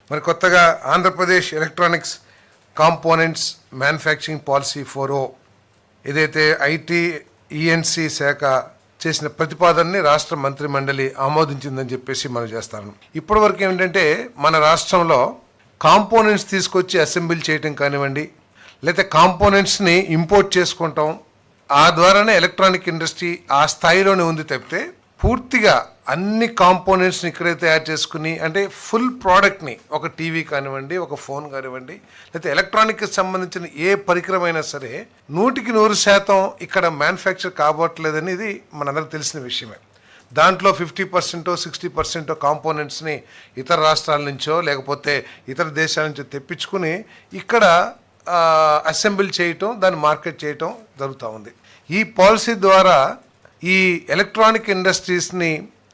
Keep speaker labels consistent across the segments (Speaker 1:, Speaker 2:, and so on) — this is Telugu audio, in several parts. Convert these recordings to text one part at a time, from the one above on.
Speaker 1: మరి కొత్తగా Andhra Pradesh electronics components manufacturing policy 4.0 ఏదైతే ఐటీ ఈఎన్సీ శాఖ చేసిన ప్రతిపాదనని రాష్ట్ర మంత్రి మండలి ఆమోదించిందని చెప్పేసి మనం చేస్తాను. ఇప్పటి వరకు ఏమిటంటే మన రాష్ట్రంలో కాంపోనెంట్స్ తీసుకొచ్చి అసెంబ్లీ చేయటం కానివ్వండి, లేకపోతే కాంపోనెంట్స్ని ఇంపోర్ట్ చేసుకుంటాం, ఆ ద్వారానే ఎలక్ట్రానిక్ ఇండస్ట్రీ ఆ స్థాయిలోనే ఉంది తప్పితే పూర్తిగా అన్ని కాంపోనెంట్స్ని ఇక్కడే తయారు చేసుకుని, అంటే ఫుల్ ప్రోడక్ట్ని, ఒక టీవీ కానివ్వండి, ఒక ఫోన్ కానివ్వండి, లేకపోతే ఎలక్ట్రానిక్కి సంబంధించిన ఏ పరికరమైనా సరే 100% ఇక్కడ మ్యానుఫ్యాక్చర్ కాబోట్లేదని ఇది మనందరికి తెలిసిన విషయమే. దాంట్లో 50% 60% కాంపోనెంట్స్ని ఇతర రాష్ట్రాల నుంచో లేకపోతే ఇతర దేశాల నుంచో తెప్పించుకుని ఇక్కడ అసెంబ్లీ చేయటం, దాన్ని మార్కెట్ చేయటం జరుగుతూ ఉంది. ఈ పాలసీ ద్వారా ఈ ఎలక్ట్రానిక్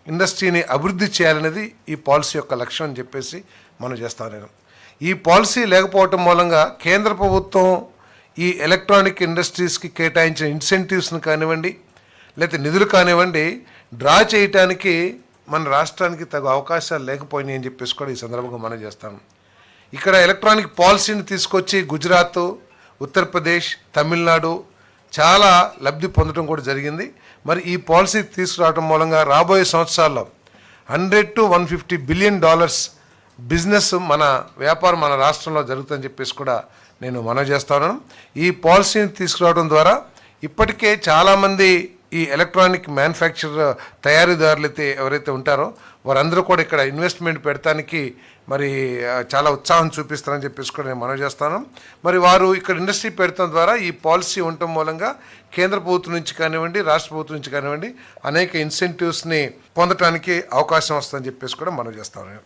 Speaker 1: ఇండస్ట్రీని అభివృద్ధి చేయాలనేది ఈ పాలసీ యొక్క లక్ష్యం అని చెప్పేసి మనం చేస్తాను నేను. ఈ పాలసీ లేకపోవటం మూలంగా కేంద్ర ప్రభుత్వం ఈ ఎలక్ట్రానిక్ ఇండస్ట్రీస్కి కేటాయించిన ఇన్సెంటివ్స్ని కానివ్వండి, లేకపోతే నిధులు కానివ్వండి డ్రా చేయటానికి మన రాష్ట్రానికి తగు అవకాశాలు లేకపోయినాయి అని చెప్పేసి కూడా ఈ సందర్భంగా మనం చేస్తాను. ఇక్కడ ఎలక్ట్రానిక్ పాలసీని తీసుకొచ్చి గుజరాత్, ఉత్తరప్రదేశ్, తమిళనాడు చాలా లబ్ధి పొందడం కూడా జరిగింది. మరి ఈ పాలసీ తీసుకురావడం మూలంగా రాబోయే సంవత్సరాల్లో $100 to $150 బిలియన్ బిజినెస్ మన వ్యాపారం మన రాష్ట్రంలో జరుగుతుందని చెప్పేసి కూడా నేను మనవి చేస్తాను. ఈ పాలసీని తీసుకురావడం ద్వారా ఇప్పటికే చాలామంది ఈ ఎలక్ట్రానిక్ మ్యానుఫ్యాక్చర్ తయారీదారులు అయితే ఎవరైతే ఉంటారో వారందరూ కూడా ఇక్కడ ఇన్వెస్ట్మెంట్ పెడతానికి మరి చాలా ఉత్సాహం చూపిస్తారని చెప్పేసి కూడా నేను మనవి చేస్తాను. మరి వారు ఇక్కడ ఇండస్ట్రీ పెడతాం ద్వారా ఈ పాలసీ ఉండటం మూలంగా కేంద్ర ప్రభుత్వం నుంచి కానివ్వండి, రాష్ట్ర ప్రభుత్వం నుంచి కానివ్వండి అనేక ఇన్సెంటివ్స్ని పొందడానికి అవకాశం వస్తుందని చెప్పేసి కూడా మనవి చేస్తాను.